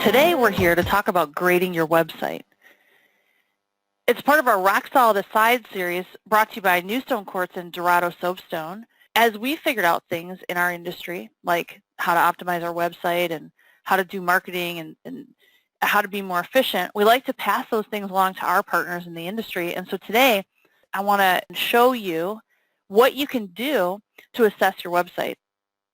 Today we're here to talk about grading your website. It's part of our Rock Solid Aside series brought to you by NuStone Quartz and Dorado Soapstone. As we figured out things in our industry, like how to optimize our website and how to do marketing and how to be more efficient, we like to pass those things along to our partners in the industry. And so today I want to show you what you can do to assess your website.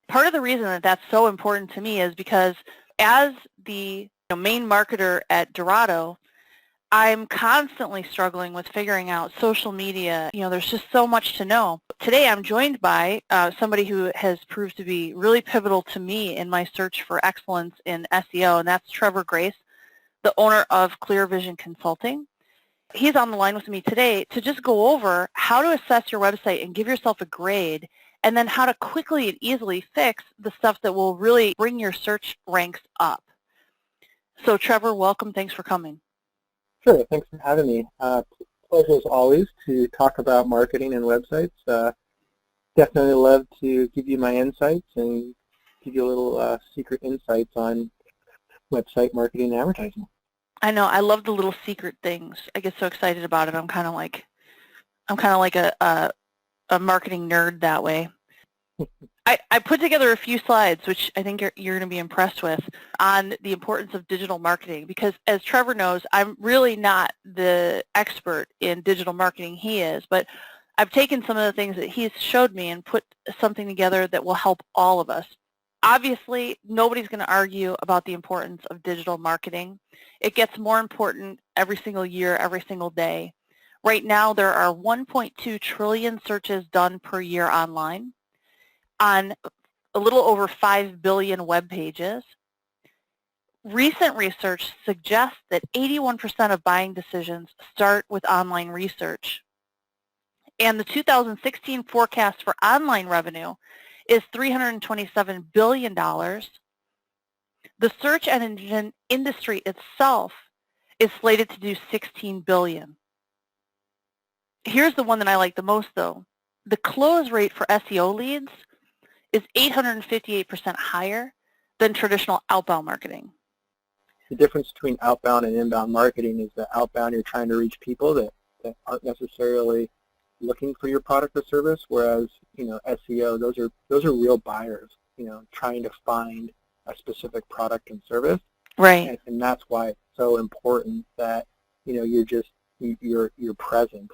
Part of the reason that that's so important to me is because as the main marketer at Dorado, I'm constantly struggling with figuring out social media. There's just so much to know. Today I'm joined by somebody who has proved to be really pivotal to me in my search for excellence in SEO, and that's Trevor Grace, the owner of Clear Vision Consulting. He's on the line with me today to just go over how to assess your website and give yourself a grade, and then how to quickly and easily fix the stuff that will really bring your search ranks up. So Trevor, welcome. Thanks for coming. Sure. Thanks for having me. Pleasure as always to talk about marketing and websites. Definitely love to give you my insights and give you a little secret insights on website marketing and advertising. I know. I love the little secret things. I get so excited about it. I'm kind of like a marketing nerd that way. I put together a few slides, which I think you're going to be impressed with, on the importance of digital marketing, because as Trevor knows, I'm really not the expert in digital marketing he is, but I've taken some of the things that he's showed me and put something together that will help all of us. Obviously, nobody's going to argue about the importance of digital marketing. It gets more important every single year, every single day. Right now, there are 1.2 trillion searches done per year online, on a little over 5 billion web pages. Recent research suggests that 81% of buying decisions start with online research. And the 2016 forecast for online revenue is $327 billion. The search engine industry itself is slated to do $16 billion. Here's the one that I like the most, though. The close rate for SEO leads is 858% higher than traditional outbound marketing. The difference between outbound and inbound marketing is that outbound, you're trying to reach people that aren't necessarily looking for your product or service, whereas SEO, those are real buyers, trying to find a specific product and service. Right. And that's why it's so important that you're present.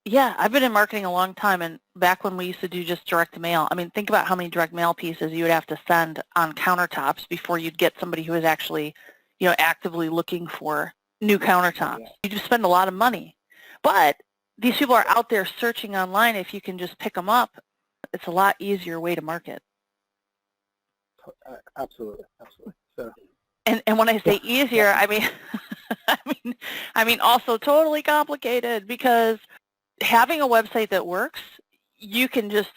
Yeah, I've been in marketing a long time, and back when we used to do just direct mail, I mean, think about how many direct mail pieces you would have to send on countertops before you'd get somebody who is actually, actively looking for new countertops. Yeah. You just spend a lot of money. But these people are out there searching online. If you can just pick them up, it's a lot easier way to market. Absolutely. So. And when I say easier, I mean also totally complicated, because having a website that works, you can just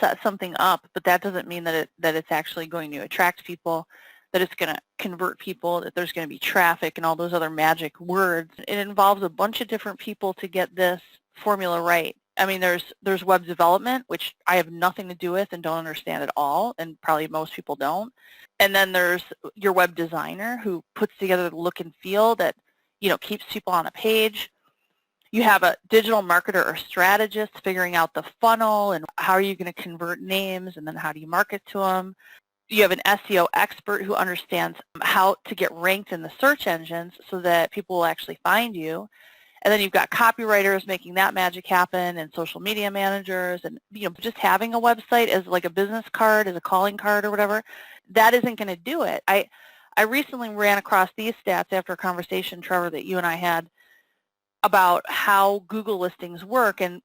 set something up, but that doesn't mean that it's actually going to attract people, that it's going to convert people, that there's going to be traffic and all those other magic words. It involves a bunch of different people to get this formula right. I mean, there's web development, which I have nothing to do with and don't understand at all, and probably most people don't. And then there's your web designer, who puts together the look and feel that keeps people on a page. You have a digital marketer or strategist figuring out the funnel and how are you going to convert names, and then how do you market to them. You have an SEO expert who understands how to get ranked in the search engines so that people will actually find you. And then you've got copywriters making that magic happen, and social media managers, and just having a website as like a business card, as a calling card or whatever, that isn't going to do it. I recently ran across these stats after a conversation, Trevor, that you and I had about how Google listings work, and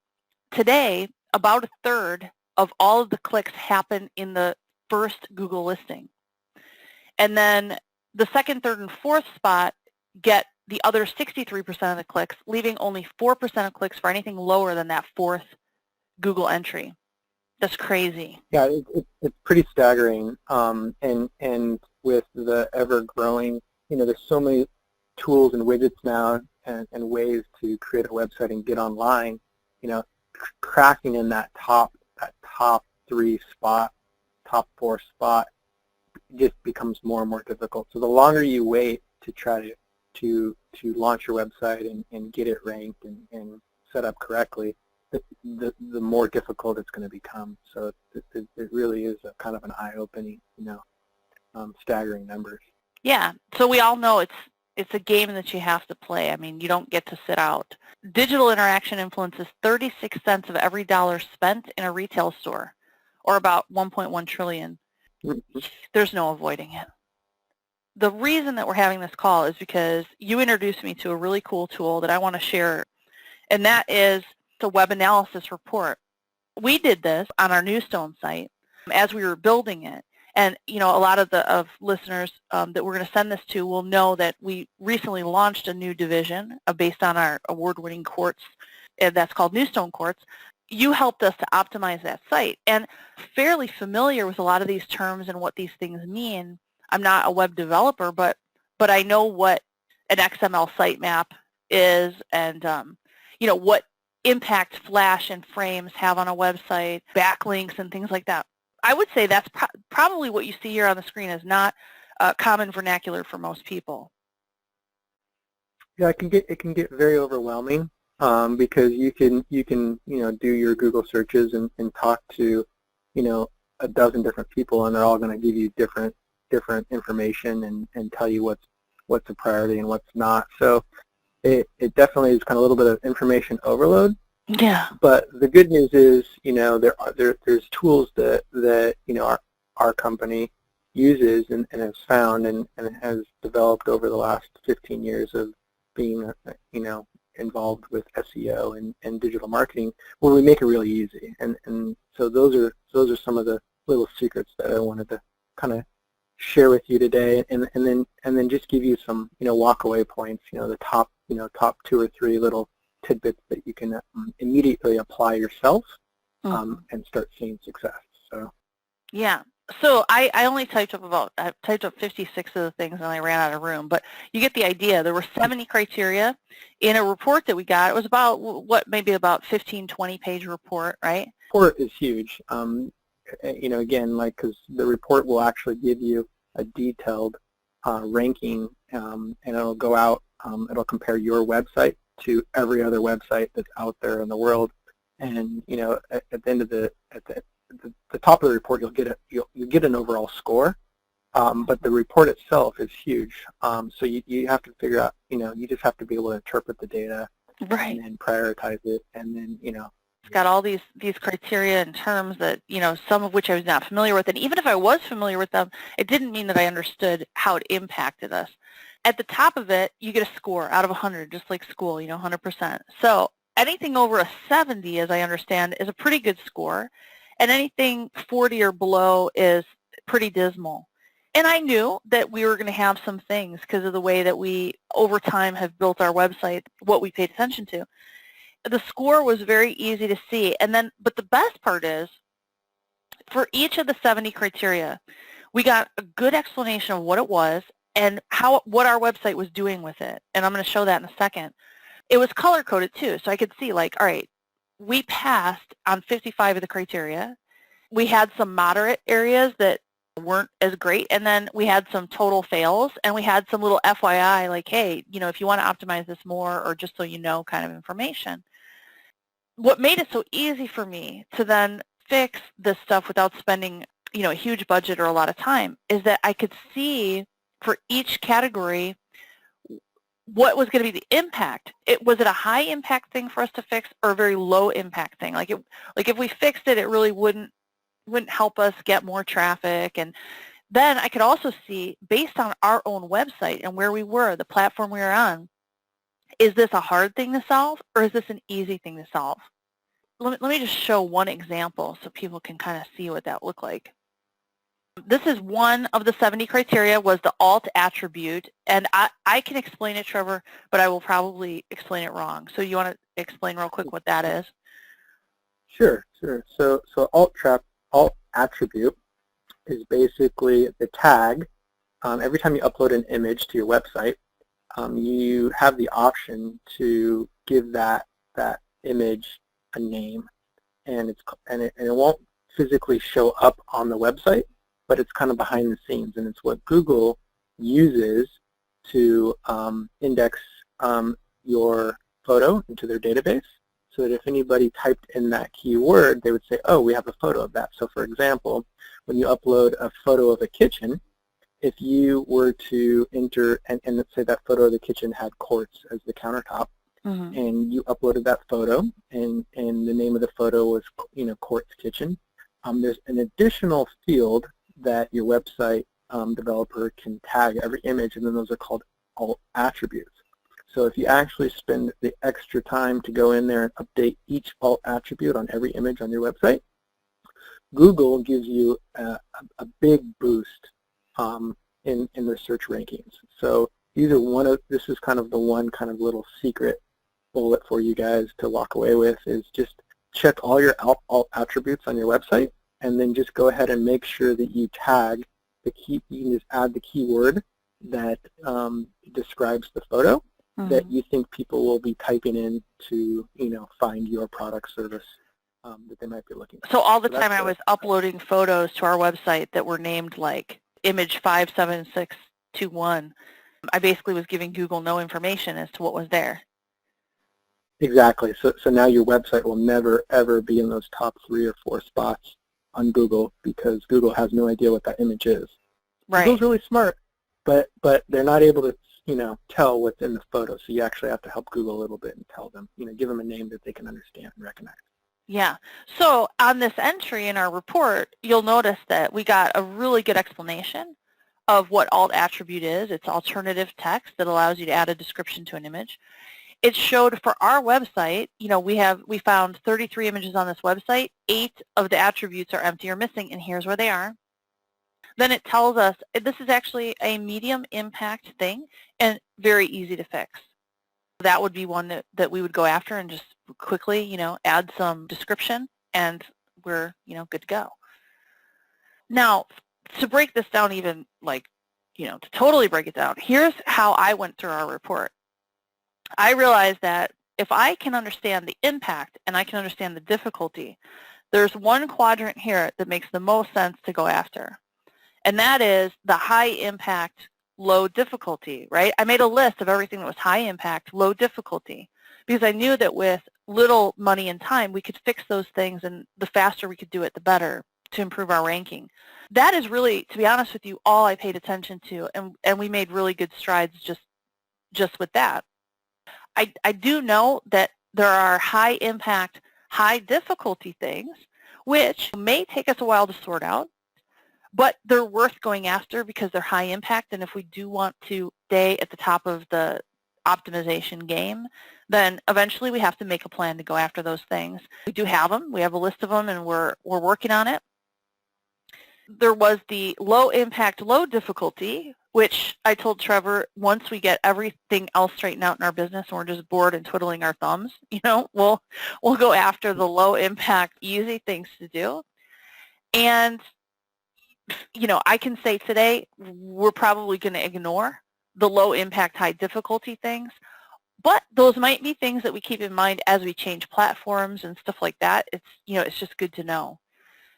today about a third of all of the clicks happen in the first Google listing, and then the second, third, and fourth spot get the other 63% of the clicks, leaving only 4% of clicks for anything lower than that fourth Google entry. That's crazy. Yeah, it's pretty staggering, and with the ever-growing, there's so many tools and widgets now and ways to create a website and get online, cracking in that top 3 spot, top 4 spot, just becomes more and more difficult. So the longer you wait to try to launch your website and get it ranked and set up correctly, the more difficult it's going to become. So it really is a kind of an eye-opening, staggering numbers. Yeah, so we all know it's a game that you have to play. I mean, you don't get to sit out. Digital interaction influences 36 cents of every dollar spent in a retail store, or about 1.1 trillion. There's no avoiding it. The reason that we're having this call is because you introduced me to a really cool tool that I want to share, and that is the web analysis report. We did this on our NuStone site as we were building it. And, a lot of listeners that we're going to send this to will know that we recently launched a new division based on our award-winning quartz, and that's called NuStone Quartz. You helped us to optimize that site, and fairly familiar with a lot of these terms and what these things mean. I'm not a web developer, but I know what an XML sitemap is, and what impact flash and frames have on a website, backlinks and things like that. I would say that's probably what you see here on the screen is not common vernacular for most people. Yeah, it can get very overwhelming because you can do your Google searches and talk to a dozen different people, and they're all going to give you different information and tell you what's a priority and what's not. So it definitely is kind of a little bit of information overload. Yeah. But the good news is, there's tools that our company uses and has found and has developed over the last 15 years of being involved with SEO and digital marketing, where we make it really easy. And so those are some of the little secrets that I wanted to kind of share with you today, and then just give you some walk-away points, the top 2 or 3 little tidbits that you can immediately apply yourself and start seeing success. So yeah. So I only typed up 56 of the things and I ran out of room, but you get the idea. There were 70 criteria in a report that we got. It was about maybe about 15, 20 page report, right? Report is huge. Again, because the report will actually give you a detailed ranking, and it'll go out. It'll compare your website to every other website that's out there in the world, and at the end of the top of the report, you'll get an overall score, but the report itself is huge. So you have to figure out, you just have to be able to interpret the data, right, and then prioritize it, and then it's got all these criteria and terms that some of which I was not familiar with, and even if I was familiar with them, it didn't mean that I understood how it impacted us. At the top of it, you get a score out of 100, just like school, 100%. So anything over a 70, as I understand, is a pretty good score, and anything 40 or below is pretty dismal. And I knew that we were going to have some things because of the way that we, over time, have built our website, what we paid attention to. The score was very easy to see, but the best part is, for each of the 70 criteria, we got a good explanation of what it was and what our website was doing with it. And I'm going to show that in a second. It was color-coded too, so I could see, all right, we passed on 55 of the criteria. We had some moderate areas that weren't as great, and then we had some total fails, and we had some little FYI, like, hey, if you want to optimize this more, or just so you know, kind of information. What made it so easy for me to then fix this stuff without spending, a huge budget or a lot of time is that I could see for each category what was going to be the impact. Was it a high impact thing for us to fix or a very low impact thing? Like if we fixed it, it really wouldn't help us get more traffic. And then I could also see, based on our own website and where we were, the platform we were on, is this a hard thing to solve or is this an easy thing to solve? Let me just show one example so people can kind of see what that looked like. This is one of the 70 criteria, was the alt attribute, and I can explain it, Trevor, but I will probably explain it wrong. So you want to explain real quick what that is? Sure. So alt attribute is basically the tag. Every time you upload an image to your website, you have the option to give that image a name, and it won't physically show up on the website, but it's kind of behind the scenes, and it's what Google uses to index your photo into their database, so that if anybody typed in that keyword, they would say, oh, we have a photo of that. So for example, when you upload a photo of a kitchen, if you were to enter, and let's say that photo of the kitchen had quartz as the countertop, and you uploaded that photo, and the name of the photo was, Quartz Kitchen, there's an additional field that your website developer can tag every image, and then those are called alt attributes. So if you actually spend the extra time to go in there and update each alt attribute on every image on your website, Google gives you a big boost in their search rankings. So this is kind of the one kind of little secret bullet for you guys to walk away with, is just check all your alt attributes on your website, and then just go ahead and make sure that you tag the key. You can just add the keyword that describes the photo that you think people will be typing in to, find your product, service that they might be looking for. So all the time I was uploading photos to our website that were named like image 57621. I basically was giving Google no information as to what was there. Exactly. So now your website will never, ever be in those top 3 or 4 spots on Google, because Google has no idea what that image is. Right. Google's really smart, but they're not able to, tell what's in the photo. So you actually have to help Google a little bit and tell them, give them a name that they can understand and recognize. Yeah. So on this entry in our report, you'll notice that we got a really good explanation of what alt attribute is. It's alternative text that allows you to add a description to an image. It showed for our website, we found 33 images on this website. 8 of the attributes are empty or missing, and here's where they are. Then it tells us this is actually a medium impact thing and very easy to fix. That would be one that we would go after and just quickly, add some description, and we're, good to go. Now, to break this down even to totally break it down, here's how I went through our report. I realized that if I can understand the impact and I can understand the difficulty, there's one quadrant here that makes the most sense to go after. And that is the high impact, low difficulty, right? I made a list of everything that was high impact, low difficulty, because I knew that with little money and time, we could fix those things, and the faster we could do it, the better, to improve our ranking. That is really, to be honest with you, all I paid attention to, and we made really good strides just with that. I do know that there are high impact, high difficulty things, which may take us a while to sort out, but they're worth going after because they're high impact, and if we do want to stay at the top of the optimization game, then eventually we have to make a plan to go after those things. We do have them. We have a list of them, and we're working on it. There was the low impact, low difficulty, which I told Trevor, once we get everything else straightened out in our business and we're just bored and twiddling our thumbs, we'll go after the low impact, easy things to do. And I can say today we're probably going to ignore the low impact, high difficulty things, but those might be things that we keep in mind as we change platforms and stuff like that. It's just good to know.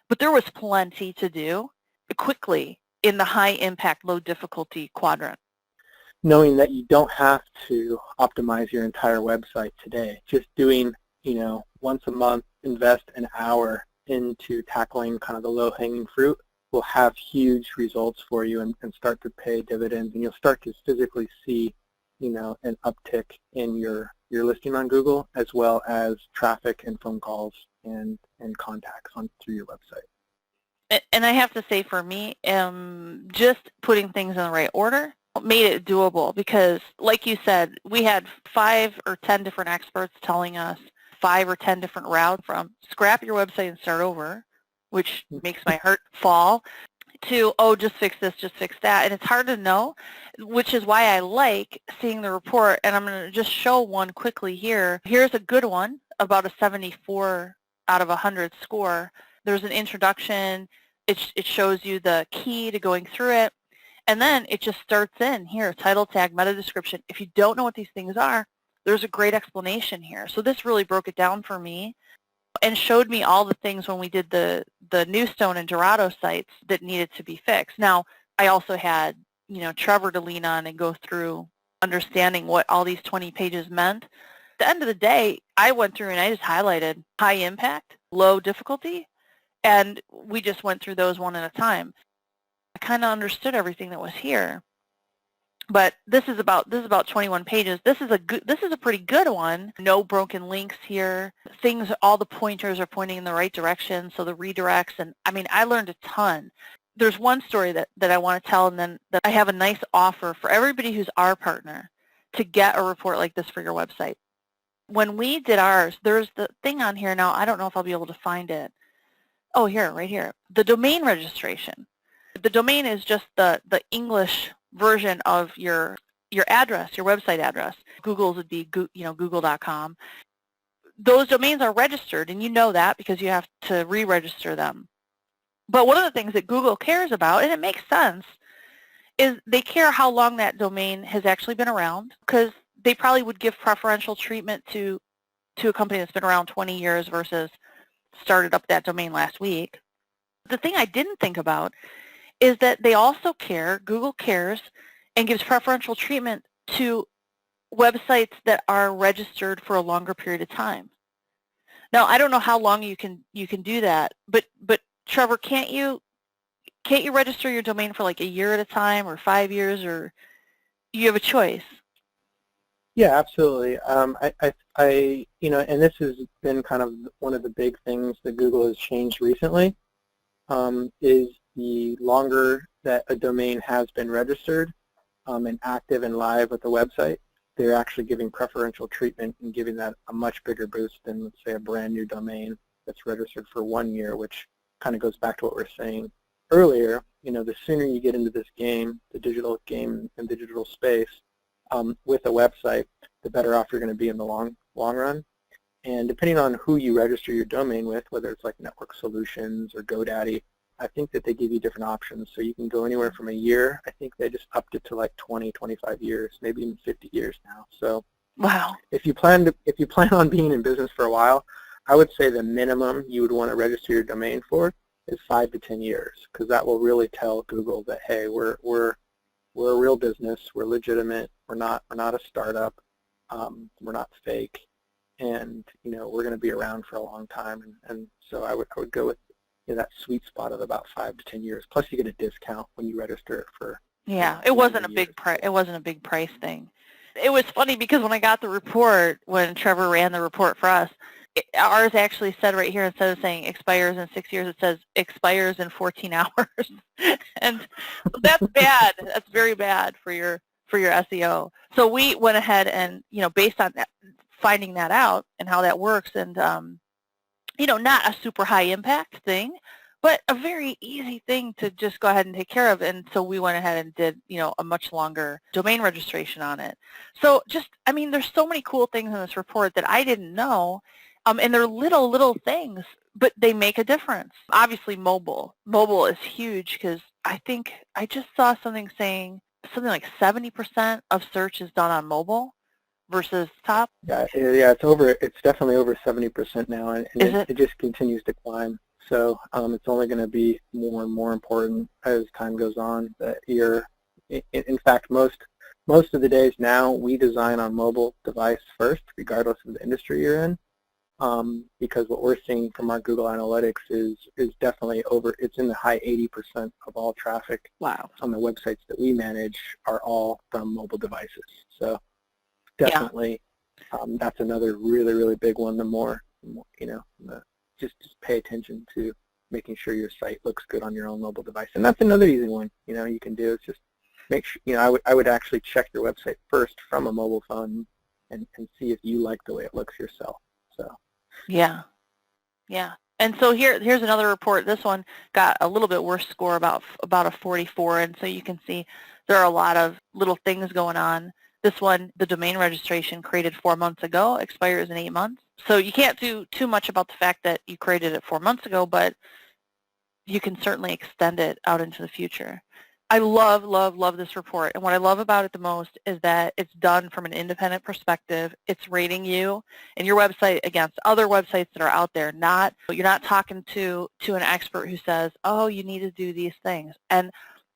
But there was plenty to do quickly in the high impact, low difficulty quadrant. Knowing that you don't have to optimize your entire website today, just doing, once a month, invest an hour into tackling kind of the low-hanging fruit will have huge results for you and start to pay dividends, and you'll start to physically see, an uptick in your listing on Google, as well as traffic and phone calls and contacts through your website. And I have to say, for me, just putting things in the right order made it doable, because like you said, we had 5 or 10 different experts telling us 5 or 10 different routes, from scrap your website and start over, which makes my heart fall, to, oh, just fix this, just fix that. And it's hard to know, which is why I like seeing the report. And I'm going to just show one quickly here. Here's a good one, about a 74 out of 100 score. There's an introduction. It shows you the key to going through it. And then it just starts in here, title tag, meta description. If you don't know what these things are, there's a great explanation here. So this really broke it down for me and showed me all the things when we did the NuStone and Dorado sites that needed to be fixed. Now, I also had, Trevor to lean on and go through understanding what all these 20 pages meant. At the end of the day, I went through and I just highlighted high impact, low difficulty, and we just went through those one at a time. I kind of understood everything that was here. But this is about 21 pages. This is a pretty good one. No broken links here. All the pointers are pointing in the right direction, so the redirects, and I mean, I learned a ton. There's one story that I want to tell, and then that I have a nice offer for everybody who's our partner to get a report like this for your website. When we did ours, there's the thing on here now. I don't know if I'll be able to find it. Oh, here, right here. The domain registration. The domain is just the English version of your address, your website address. Google's would be google.com. Those domains are registered, and you know that because you have to re-register them. But one of the things that Google cares about, and it makes sense, is they care how long that domain has actually been around, because they probably would give preferential treatment to a company that's been around 20 years versus started up that domain last week. The thing I didn't think about is that they also care, Google cares, and gives preferential treatment to websites that are registered for a longer period of time. Now, I don't know how long you can do that, but Trevor, can't you register your domain for like a year at a time or 5 years, or you have a choice? Yeah, absolutely. And this has been kind of one of the big things that Google has changed recently, is the longer that a domain has been registered and active and live with the website, they're actually giving preferential treatment and giving that a much bigger boost than, let's say, a brand new domain that's registered for 1 year, which kind of goes back to what we were saying earlier. The sooner you get into this game, the digital game and digital space, with a website, the better off you're going to be in the long run. And depending on who you register your domain with, whether it's like Network Solutions or GoDaddy, I think that they give you different options. So you can go anywhere from a year. I think they just upped it to like 20, 25 years, maybe even 50 years now. So wow. If you plan on being in business for a while, I would say the minimum you would want to register your domain for is 5 to 10 years, because that will really tell Google that, hey, we're a real business, we're legitimate, we're not a startup, we're not fake, and we're going to be around for a long time. And so I would go with that sweet spot of about 5 to 10 years. Plus, you get a discount when you register it for. Yeah, it wasn't a big price. It wasn't a big price thing. It was funny because when I got the report, when Trevor ran the report for us, ours actually said right here, instead of saying expires in 6 years, it says expires in 14 hours. And that's bad. That's very bad for your SEO. So we went ahead and, based on that, finding that out and how that works, and not a super high impact thing, but a very easy thing to just go ahead and take care of. And so we went ahead and did, a much longer domain registration on it. So there's so many cool things in this report that I didn't know. And they're little things, but they make a difference. Obviously, mobile is huge, because I think I just saw something saying something like 70% of search is done on mobile versus top. Yeah, it's definitely over 70% now, and it just continues to climb. So it's only going to be more and more important as time goes on. That in fact, most of the days now, we design on mobile device first, regardless of the industry you're in. Because what we're seeing from our Google Analytics is definitely it's in the high 80% of all traffic. Wow. On the websites that we manage are all from mobile devices. So definitely, that's another really, really big one. The more just pay attention to making sure your site looks good on your own mobile device. And that's another easy one, you can do. It's just make sure, I would actually check your website first from a mobile phone and see if you like the way it looks yourself. So. Yeah. And so here's another report. This one got a little bit worse score, about a 44, and so you can see there are a lot of little things going on. This one, the domain registration created 4 months ago, expires in 8 months. So you can't do too much about the fact that you created it 4 months ago, but you can certainly extend it out into the future. I love this report, and what I love about it the most is that it's done from an independent perspective. It's rating you and your website against other websites that are out there. You're not talking to an expert who says, oh, you need to do these things. And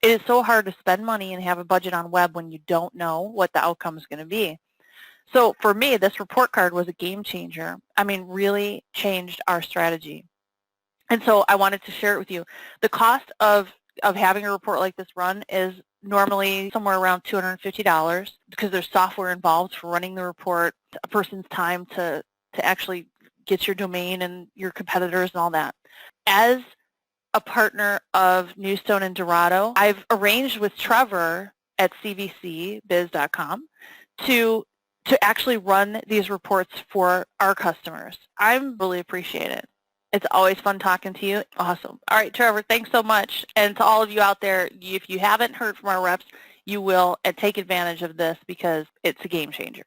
It is so hard to spend money and have a budget on web when you don't know what the outcome is going to be. So for me, this report card was a game changer. I mean, really changed our strategy. And so I wanted to share it with you. The cost of having a report like this run is normally somewhere around $250 because there's software involved for running the report, a person's time to actually get your domain and your competitors and all that. As a partner of NuStone and Dorado, I've arranged with Trevor at cvcbiz.com to actually run these reports for our customers. I really appreciate it. It's always fun talking to you. Awesome. All right, Trevor, thanks so much. And to all of you out there, if you haven't heard from our reps, you will, and take advantage of this because it's a game changer.